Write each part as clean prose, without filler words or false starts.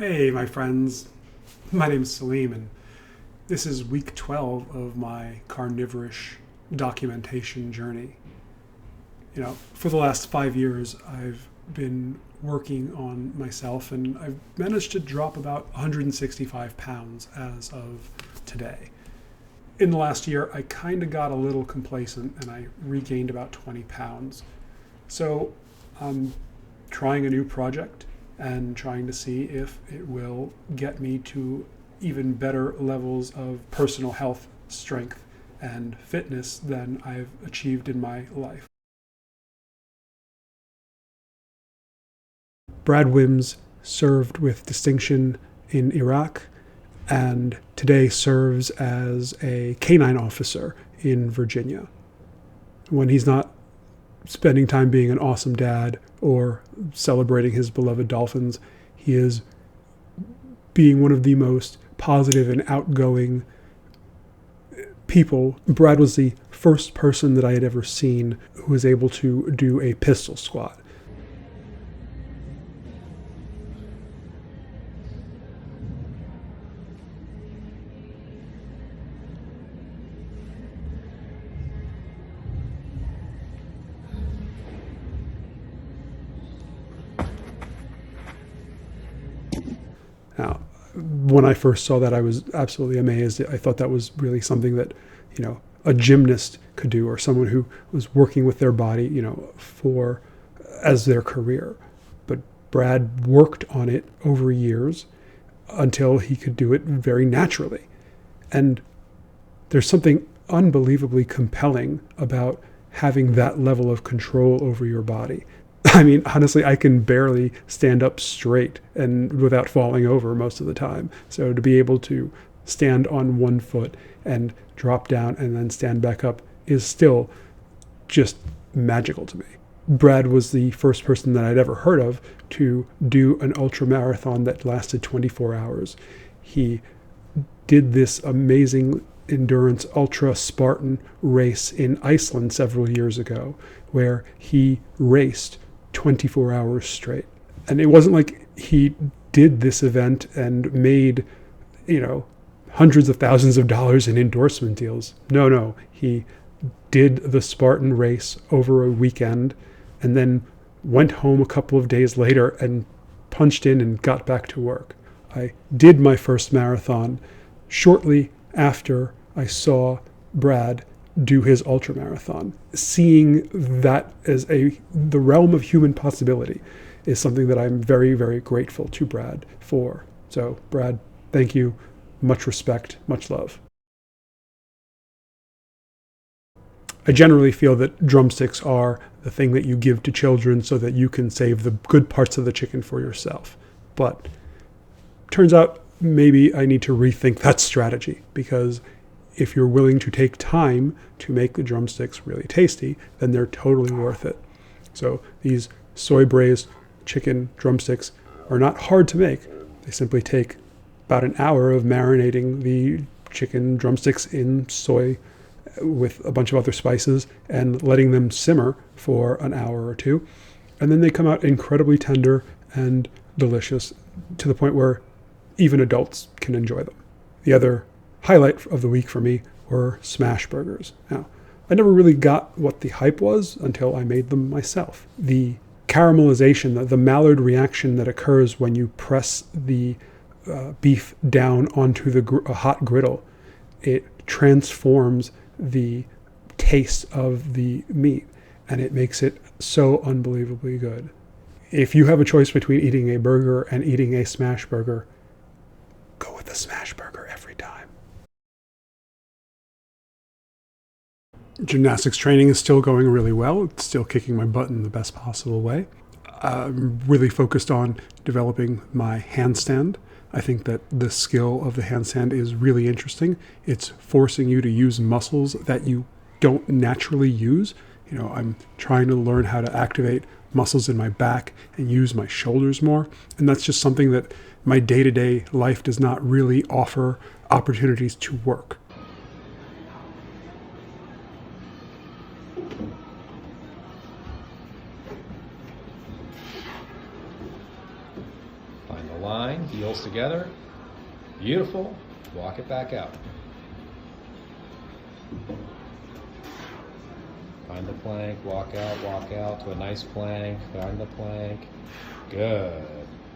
Hey, my friends. My name is Selim, and this is week 12 of my carnivorish documentation journey. For the last 5 years, I've been working on myself, and I've managed to drop about 165 pounds as of today. In the last year, I kind of got a little complacent, and I regained about 20 pounds. So I'm trying a new project and trying to see if it will get me to even better levels of personal health, strength, and fitness than I've achieved in my life. Brad Wims served with distinction in Iraq and today serves as a canine officer in Virginia. When he's not spending time being an awesome dad or celebrating his beloved dolphins, he is being one of the most positive and outgoing people. Brad was the first person that I had ever seen who was able to do a pistol squat. Now, when I first saw that, I was absolutely amazed. I thought that was really something that, a gymnast could do, or someone who was working with their body, for as their career. But Brad worked on it over years until he could do it very naturally. And there's something unbelievably compelling about having that level of control over your body. I mean, honestly, I can barely stand up straight and without falling over most of the time. So to be able to stand on one foot and drop down and then stand back up is still just magical to me. Brad was the first person that I'd ever heard of to do an ultra marathon that lasted 24 hours. He did this amazing endurance ultra Spartan race in Iceland several years ago, where he raced 24 hours straight. And it wasn't like he did this event and made, hundreds of thousands of dollars in endorsement deals. No. He did the Spartan race over a weekend and then went home a couple of days later and punched in and got back to work. I did my first marathon shortly after I saw Brad do his ultra marathon. Seeing that as the realm of human possibility is something that I'm very, very grateful to Brad for. So Brad, thank you. Much respect, much love. I generally feel that drumsticks are the thing that you give to children so that you can save the good parts of the chicken for yourself. But turns out maybe I need to rethink that strategy, because if you're willing to take time to make the drumsticks really tasty, then they're totally worth it. So these soy braised chicken drumsticks are not hard to make. They simply take about an hour of marinating the chicken drumsticks in soy with a bunch of other spices and letting them simmer for an hour or two. And then they come out incredibly tender and delicious, to the point where even adults can enjoy them. The other highlight of the week for me were smash burgers. Now, I never really got what the hype was until I made them myself. The caramelization, the Maillard reaction that occurs when you press the beef down onto the hot griddle, it transforms the taste of the meat, and it makes it so unbelievably good. If you have a choice between eating a burger and eating a smash burger, go with the smash burger every time. Gymnastics training is still going really well. It's still kicking my butt in the best possible way. I'm really focused on developing my handstand. I think that the skill of the handstand is really interesting. It's forcing you to use muscles that you don't naturally use. I'm trying to learn how to activate muscles in my back and use my shoulders more. And that's just something that my day-to-day life does not really offer opportunities to work. the line, heels together. Beautiful. Walk it back out. Find the plank, walk out to a nice plank, find the plank. Good.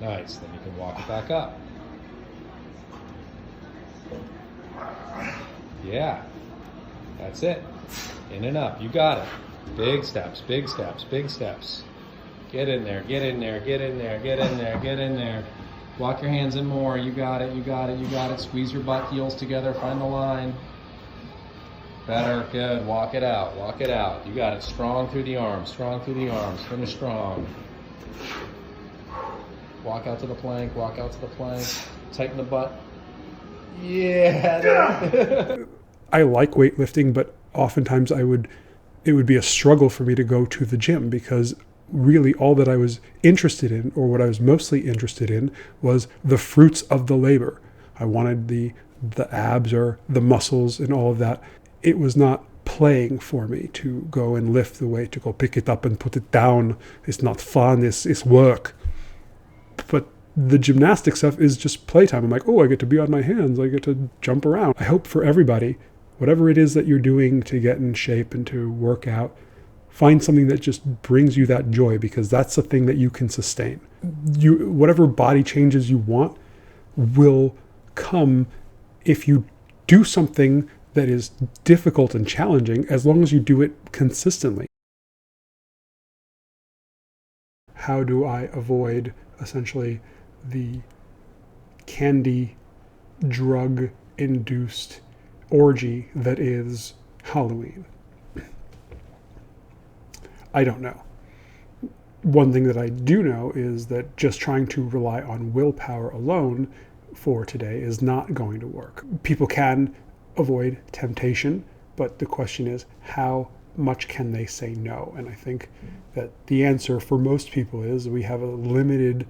Nice. Then you can walk it back up. Yeah. That's it. In and up. You got it. Big steps, big steps, big steps. Get in there, get in there, get in there, get in there, get in there. Walk your hands in more. You got it, you got it, you got it. Squeeze your butt heels together. Find the line. Better. Good. Walk it out. Walk it out. You got it. Strong through the arms. Strong through the arms. Finish strong. Walk out to the plank. Walk out to the plank. Tighten the butt. Yeah. I like weightlifting, but oftentimes it would be a struggle for me to go to the gym because really all that I was interested in, or what I was mostly interested in, was the fruits of the labor. I wanted the abs or the muscles and all of that. It was not playing for me to go and lift the weight, to go pick it up and put it down. It's not fun, it's work. But the gymnastic stuff is just playtime. I'm like, oh, I get to be on my hands, I get to jump around. I hope for everybody, whatever it is that you're doing to get in shape and to work out, find something that just brings you that joy, because that's the thing that you can sustain. Whatever body changes you want will come if you do something that is difficult and challenging, as long as you do it consistently. How do I avoid essentially the candy drug induced orgy that is Halloween? I don't know. One thing that I do know is that just trying to rely on willpower alone for today is not going to work. People can avoid temptation, but the question is, how much can they say no? And I think that the answer for most people is we have a limited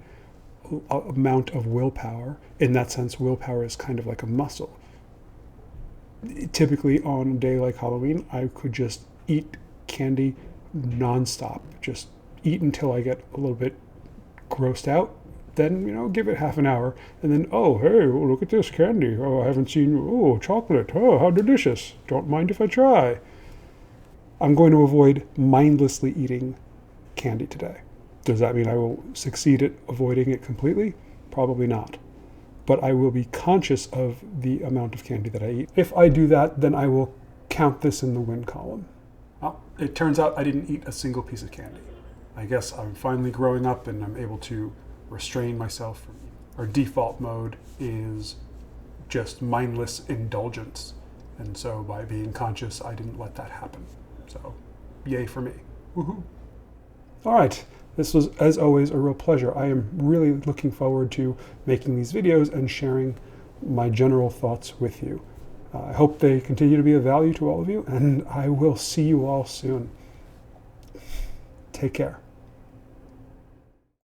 amount of willpower. In that sense, willpower is kind of like a muscle. Typically on a day like Halloween, I could just eat candy nonstop, just eat until I get a little bit grossed out, then, give it half an hour, and then, oh, hey, look at this candy. Oh, I haven't seen, oh, chocolate. Oh, how delicious. Don't mind if I try. I'm going to avoid mindlessly eating candy today. Does that mean I will succeed at avoiding it completely? Probably not. But I will be conscious of the amount of candy that I eat. If I do that, then I will count this in the win column. Well, it turns out I didn't eat a single piece of candy. I guess I'm finally growing up and I'm able to restrain myself. Our default mode is just mindless indulgence. And so by being conscious, I didn't let that happen. So yay for me. Woohoo. All right. This was, as always, a real pleasure. I am really looking forward to making these videos and sharing my general thoughts with you. I hope they continue to be of value to all of you, and I will see you all soon. Take care.